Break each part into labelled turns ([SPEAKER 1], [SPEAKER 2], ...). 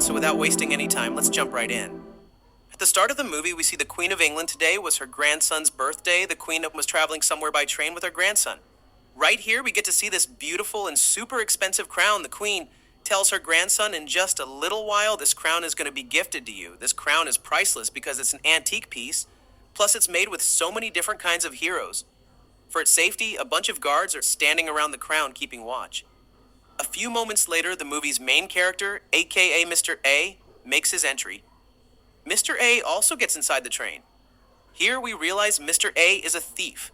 [SPEAKER 1] so without wasting any time, let's jump right in. At the start of the movie, we see the Queen of England today was her grandson's birthday. The Queen was traveling somewhere by train with her grandson. Right here, we get to see this beautiful and super expensive crown. The Queen tells her grandson in just a little while, this crown is going to be gifted to you. This crown is priceless because it's an antique piece, plus it's made with so many different kinds of heroes. For its safety, a bunch of guards are standing around the crown keeping watch. A few moments later, the movie's main character, aka Mr. A, makes his entry. Mr. A also gets inside the train. Here we realize Mr. A is a thief,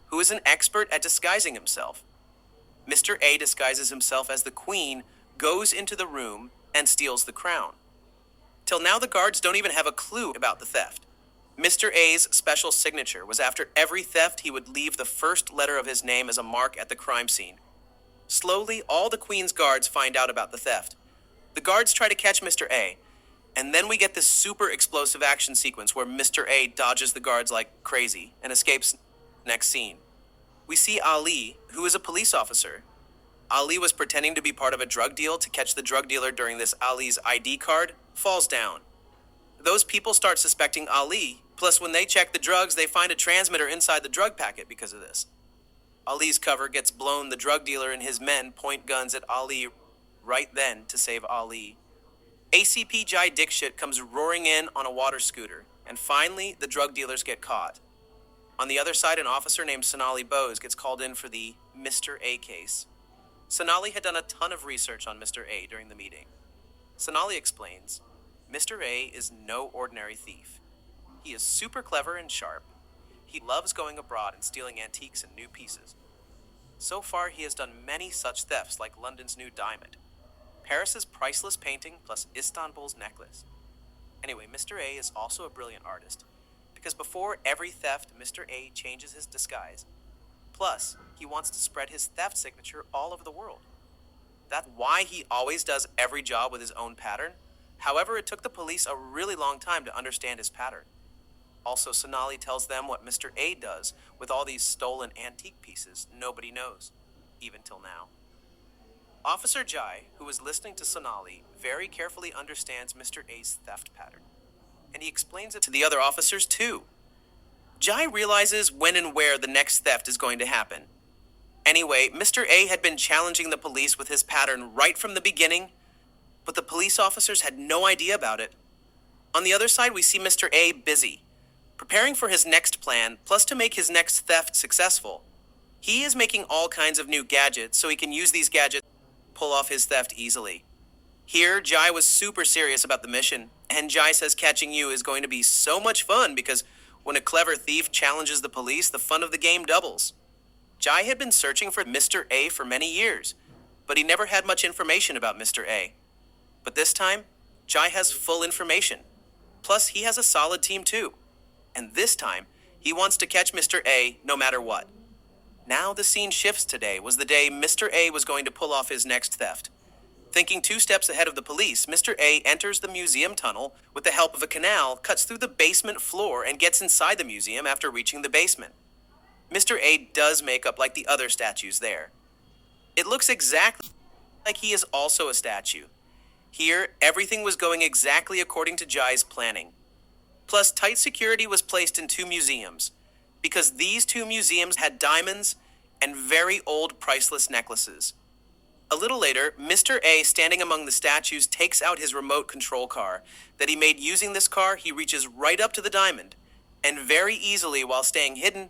[SPEAKER 1] who is an expert at disguising himself. Mr. A disguises himself as the Queen, goes into the room, and steals the crown. Till now, the guards don't even have a clue about the theft. Mr. A's special signature was after every theft he would leave the first letter of his name as a mark at the crime scene. Slowly, all the Queen's guards find out about the theft. The guards try to catch Mr. A, and then we get this super explosive action sequence where Mr. A dodges the guards like crazy and escapes. Next scene. We see Ali, who is a police officer. Ali was pretending to be part of a drug deal to catch the drug dealer during this. Ali's ID card falls down. Those people start suspecting Ali, plus when they check the drugs, they find a transmitter inside the drug packet because of this. Ali's cover gets blown. The drug dealer and his men point guns at Ali right then to save Ali. ACP Jai Dixit comes roaring in on a water scooter, and finally, the drug dealers get caught. On the other side, an officer named Sonali Bose gets called in for the Mr. A case. Sonali had done a ton of research on Mr. A during the meeting. Sonali explains, Mr. A is no ordinary thief. He is super clever and sharp. He loves going abroad and stealing antiques and new pieces. So far, he has done many such thefts like London's new diamond, Paris's priceless painting, plus Istanbul's necklace. Anyway, Mr. A is also a brilliant artist, because before every theft, Mr. A changes his disguise. Plus, he wants to spread his theft signature all over the world. That's why he always does every job with his own pattern. However, it took the police a really long time to understand his pattern. Also, Sonali tells them what Mr. A does with all these stolen antique pieces nobody knows, even till now. Officer Jai, who is listening to Sonali, very carefully understands Mr. A's theft pattern, and he explains it to the other officers too. Jai realizes when and where the next theft is going to happen. Anyway, Mr. A had been challenging the police with his pattern right from the beginning, but the police officers had no idea about it. On the other side, we see Mr. A busy, preparing for his next plan, plus to make his next theft successful. He is making all kinds of new gadgets so he can use these gadgets to pull off his theft easily. Here, Jai was super serious about the mission, and Jai says catching you is going to be so much fun because when a clever thief challenges the police, the fun of the game doubles. Jai had been searching for Mr. A for many years, but he never had much information about Mr. A. But this time, Jai has full information. Plus, he has a solid team too. And this time, he wants to catch Mr. A no matter what. Now the scene shifts. Today was the day Mr. A was going to pull off his next theft. Thinking 2 steps ahead of the police, Mr. A enters the museum tunnel with the help of a canal, cuts through the basement floor, and gets inside the museum after reaching the basement. Mr. A does make up like the other statues there. It looks exactly like he is also a statue. Here, everything was going exactly according to Jai's planning. Plus, tight security was placed in 2 museums, because these 2 museums had diamonds and very old priceless necklaces. A little later, Mr. A, standing among the statues, takes out his remote control car that he made. Using this car, he reaches right up to the diamond, and very easily, while staying hidden,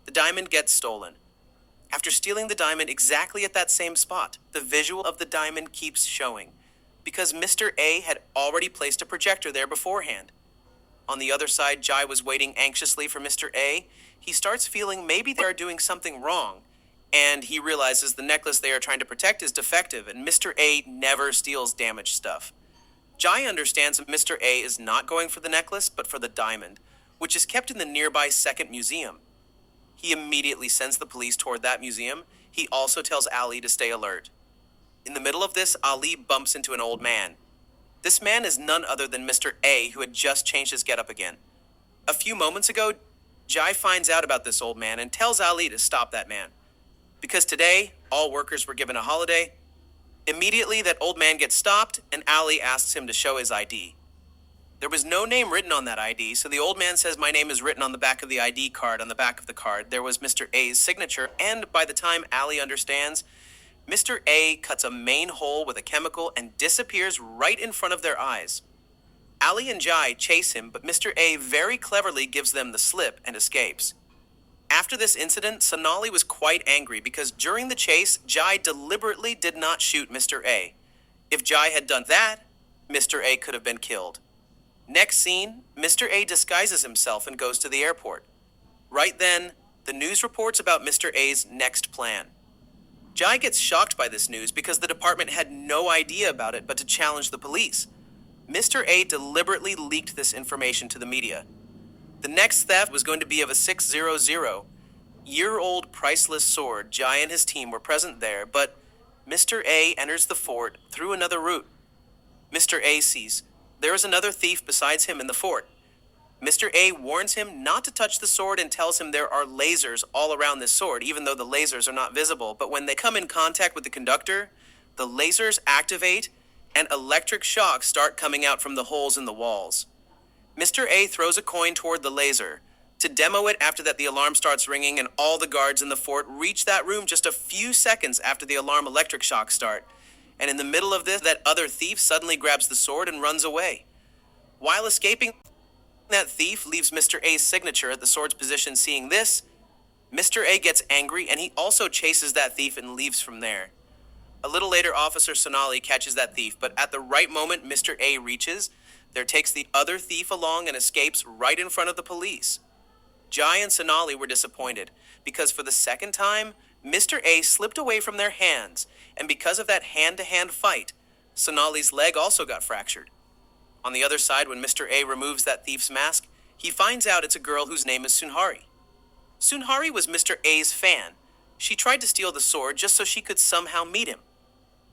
[SPEAKER 1] the diamond gets stolen. After stealing the diamond exactly at that same spot, the visual of the diamond keeps showing, because Mr. A had already placed a projector there beforehand. On the other side, Jai was waiting anxiously for Mr. A. He starts feeling maybe they are doing something wrong, and he realizes the necklace they are trying to protect is defective, and Mr. A never steals damaged stuff. Jai understands that Mr. A is not going for the necklace, but for the diamond, which is kept in the nearby second museum. He immediately sends the police toward that museum. He also tells Ali to stay alert. In the middle of this, Ali bumps into an old man. This man is none other than Mr. A, who had just changed his getup again. A few moments ago, Jai finds out about this old man and tells Ali to stop that man. Because today, all workers were given a holiday, Immediately, that old man gets stopped, and Ali asks him to show his ID. There was no name written on that ID, so the old man says, "My name is written on the back of the ID card." On the back of the card, there was Mr. A's signature, and by the time Ali understands, Mr. A cuts a main hole with a chemical and disappears right in front of their eyes. Ali and Jai chase him, but Mr. A very cleverly gives them the slip and escapes. After this incident, Sonali was quite angry because during the chase, Jai deliberately did not shoot Mr. A. If Jai had done that, Mr. A could have been killed. Next scene, Mr. A disguises himself and goes to the airport. Right then, the news reports about Mr. A's next plan. Jai gets shocked by this news because the department had no idea about it but to challenge the police. Mr. A deliberately leaked this information to the media. The next theft was going to be of a 600-year-old priceless sword. Jai and his team were present there, but Mr. A enters the fort through another route. Mr. A sees there is another thief besides him in the fort. Mr. A warns him not to touch the sword and tells him there are lasers all around this sword, even though the lasers are not visible. But when they come in contact with the conductor, the lasers activate and electric shocks start coming out from the holes in the walls. Mr. A throws a coin toward the laser. To demo it, after that the alarm starts ringing and all the guards in the fort reach that room just a few seconds after the alarm electric shocks start. And in the middle of this, that other thief suddenly grabs the sword and runs away. While escaping, that thief leaves Mr. A's signature at the sword's position. Seeing this, Mr. A gets angry and he also chases that thief and leaves from there. A little later, Officer Sonali catches that thief, but at the right moment Mr. A reaches, there takes the other thief along and escapes right in front of the police. Jai and Sonali were disappointed because for the second time, Mr. A slipped away from their hands, and because of that hand-to-hand fight, Sonali's leg also got fractured. On the other side, when Mr. A removes that thief's mask, he finds out it's a girl whose name is Sunhari. Sunhari was Mr. A's fan. She tried to steal the sword just so she could somehow meet him.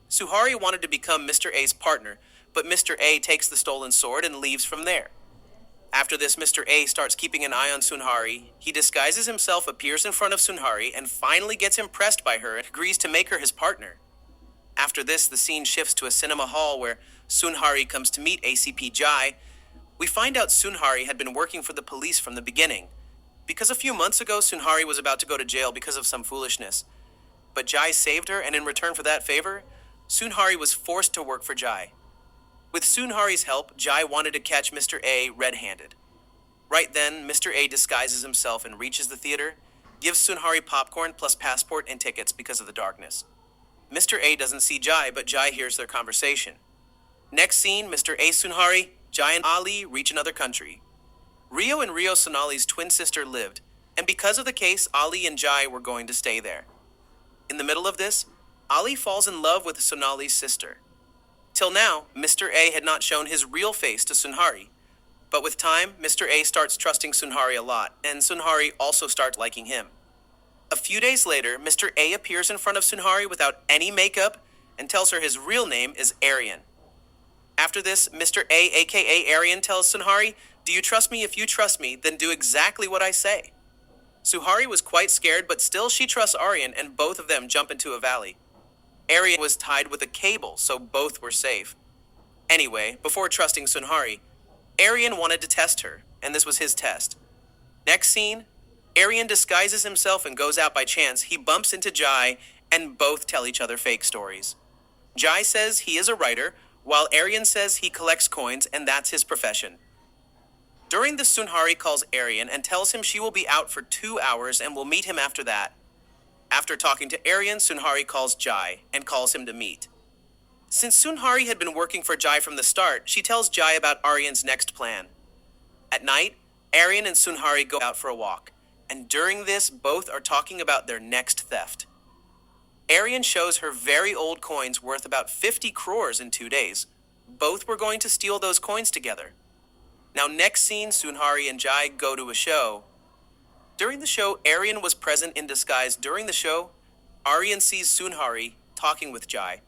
[SPEAKER 1] Sunhari wanted to become Mr. A's partner, but Mr. A takes the stolen sword and leaves from there. After this, Mr. A starts keeping an eye on Sunhari. He disguises himself, appears in front of Sunhari, and finally gets impressed by her and agrees to make her his partner. After this, the scene shifts to a cinema hall where Sunhari comes to meet ACP Jai. We find out Sunhari had been working for the police from the beginning, because a few months ago Sunhari was about to go to jail because of some foolishness. But Jai saved her, and in return for that favor, Sunhari was forced to work for Jai. With Sunhari's help, Jai wanted to catch Mr. A red-handed. Right then, Mr. A disguises himself and reaches the theater, gives Sunhari popcorn plus passport and tickets because of the darkness. Mr. A doesn't see Jai, but Jai hears their conversation. Next scene, Mr. A, Sunhari, Jai and Ali reach another country. Rio and Rio Sonali's twin sister lived, and because of the case, Ali and Jai were going to stay there. In the middle of this, Ali falls in love with Sonali's sister. Till now, Mr. A had not shown his real face to Sunhari. But with time, Mr. A starts trusting Sunhari a lot, and Sunhari also starts liking him. A few days later, Mr. A appears in front of Sunhari without any makeup and tells her his real name is Aryan. After this, Mr. A, aka Aryan, tells Sunhari, "Do you trust me? If you trust me, then do exactly what I say." Sunhari was quite scared, but still she trusts Aryan, and both of them jump into a valley. Aryan was tied with a cable, so both were safe. Anyway, before trusting Sunhari, Aryan wanted to test her, and this was his test. Next scene, Aryan disguises himself and goes out by chance. He bumps into Jai, and both tell each other fake stories. Jai says he is a writer, while Aryan says he collects coins, and that's his profession. During this, Sunhari calls Aryan and tells him she will be out for 2 hours and will meet him after that. After talking to Aryan, Sunhari calls Jai and calls him to meet. Since Sunhari had been working for Jai from the start, she tells Jai about Aryan's next plan. At night, Aryan and Sunhari go out for a walk, and during this, both are talking about their next theft. Aryan shows her very old coins worth about 50 crores in 2 days. Both were going to steal those coins together. Now next scene, Sunhari and Jai go to a show. During the show, Aryan was present in disguise. During the show, Aryan sees Sunhari talking with Jai,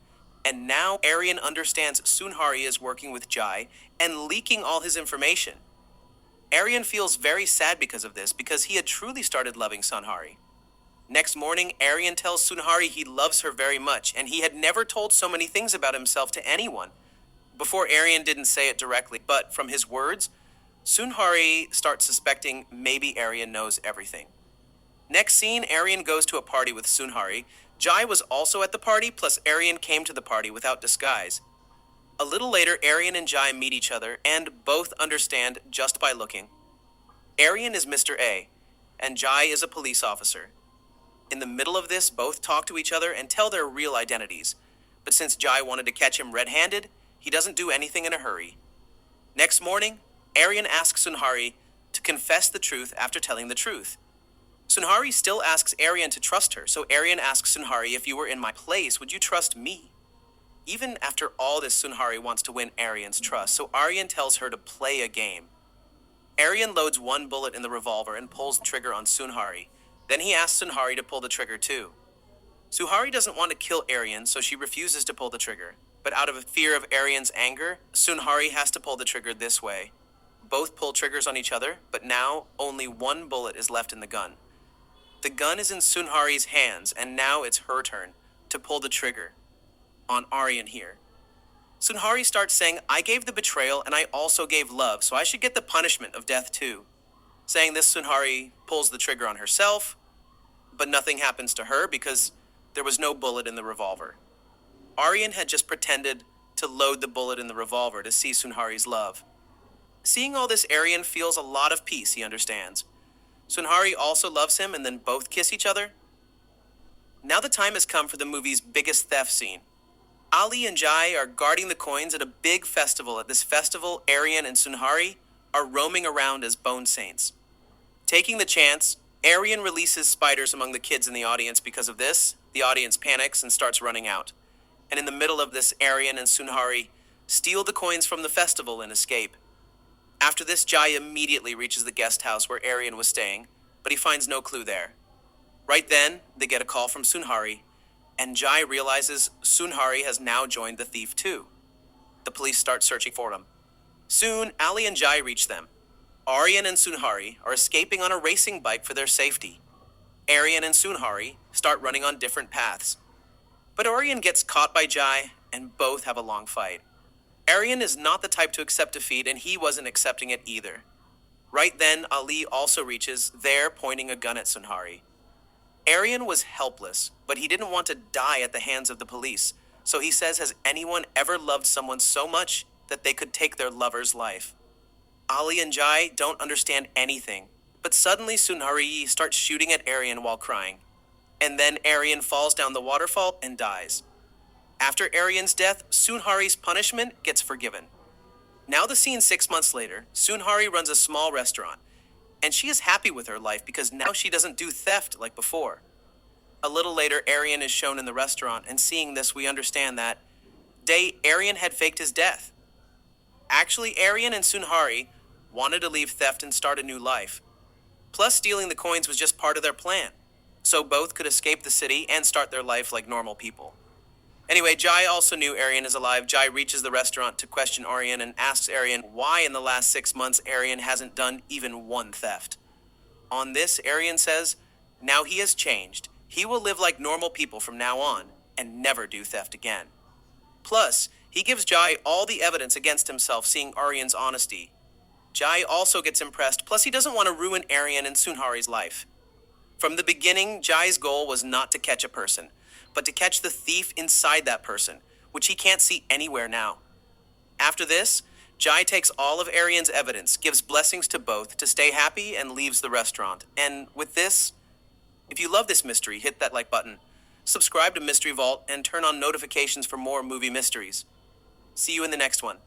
[SPEAKER 1] and now Aryan understands Sunhari is working with Jai and leaking all his information. Aryan feels very sad because of this, because he had truly started loving Sunhari. Next morning, Aryan tells Sunhari he loves her very much, and he had never told so many things about himself to anyone. Before, Aryan didn't say it directly, but from his words, Sunhari starts suspecting maybe Aryan knows everything. Next scene, Aryan goes to a party with Sunhari. Jai was also at the party, plus Aryan came to the party without disguise. A little later, Aryan and Jai meet each other, and both understand just by looking. Aryan is Mr. A, and Jai is a police officer. In the middle of this, both talk to each other and tell their real identities. But since Jai wanted to catch him red-handed, he doesn't do anything in a hurry. Next morning, Aryan asks Sunhari to confess the truth after telling the truth. Sunhari still asks Aryan to trust her, so Aryan asks Sunhari, if you were in my place, would you trust me? Even after all this, Sunhari wants to win Aryan's trust, so Aryan tells her to play a game. Aryan loads one bullet in the revolver and pulls the trigger on Sunhari. Then he asks Sunhari to pull the trigger too. Sunhari doesn't want to kill Aryan, so she refuses to pull the trigger. But out of fear of Aryan's anger, Sunhari has to pull the trigger this way. Both pull triggers on each other, but now only one bullet is left in the gun. The gun is in Sunhari's hands, and now it's her turn to pull the trigger on Aryan here. Sunhari starts saying, I gave the betrayal and I also gave love, so I should get the punishment of death too. Saying this, Sunhari pulls the trigger on herself, but nothing happens to her because there was no bullet in the revolver. Aryan had just pretended to load the bullet in the revolver to see Sunhari's love. Seeing all this, Aryan feels a lot of peace, he understands. Sunhari also loves him, and then both kiss each other. Now the time has come for the movie's biggest theft scene. Ali and Jai are guarding the coins at a big festival. At this festival, Aryan and Sunhari are roaming around as bone saints. Taking the chance, Aryan releases spiders among the kids in the audience. Because of this, the audience panics and starts running out. And in the middle of this, Aryan and Sunhari steal the coins from the festival and escape. After this, Jai immediately reaches the guest house where Aryan was staying, but he finds no clue there. Right then, they get a call from Sunhari, and Jai realizes Sunhari has now joined the thief too. The police start searching for him. Soon, Ali and Jai reach them. Aryan and Sunhari are escaping on a racing bike for their safety. Aryan and Sunhari start running on different paths. But Aryan gets caught by Jai, and both have a long fight. Aryan is not the type to accept defeat, and he wasn't accepting it either. Right then, Ali also reaches, there pointing a gun at Sunhari. Aryan was helpless, but he didn't want to die at the hands of the police, so he says, has anyone ever loved someone so much that they could take their lover's life? Ali and Jai don't understand anything, but suddenly Sunhari starts shooting at Aryan while crying. And then Aryan falls down the waterfall and dies. After Aryan's death, Sunhari's punishment gets forgiven. Now the scene 6 months later, Sunhari runs a small restaurant, and she is happy with her life because now she doesn't do theft like before. A little later, Aryan is shown in the restaurant, and seeing this, we understand that day Aryan had faked his death. Actually, Aryan and Sunhari wanted to leave theft and start a new life. Plus, stealing the coins was just part of their plan, so both could escape the city and start their life like normal people. Anyway, Jai also knew Aryan is alive. Jai reaches the restaurant to question Aryan and asks Aryan why in the last 6 months Aryan hasn't done even one theft. On this, Aryan says, now he has changed. He will live like normal people from now on and never do theft again. Plus, he gives Jai all the evidence against himself, seeing Aryan's honesty. Jai also gets impressed, plus he doesn't want to ruin Aryan and Sunhari's life. From the beginning, Jai's goal was not to catch a person, but to catch the thief inside that person, which he can't see anywhere now. After this, Jai takes all of Aryan's evidence, gives blessings to both to stay happy, and leaves the restaurant. And with this, if you love this mystery, hit that like button, subscribe to Mystery Vault, and turn on notifications for more movie mysteries. See you in the next one.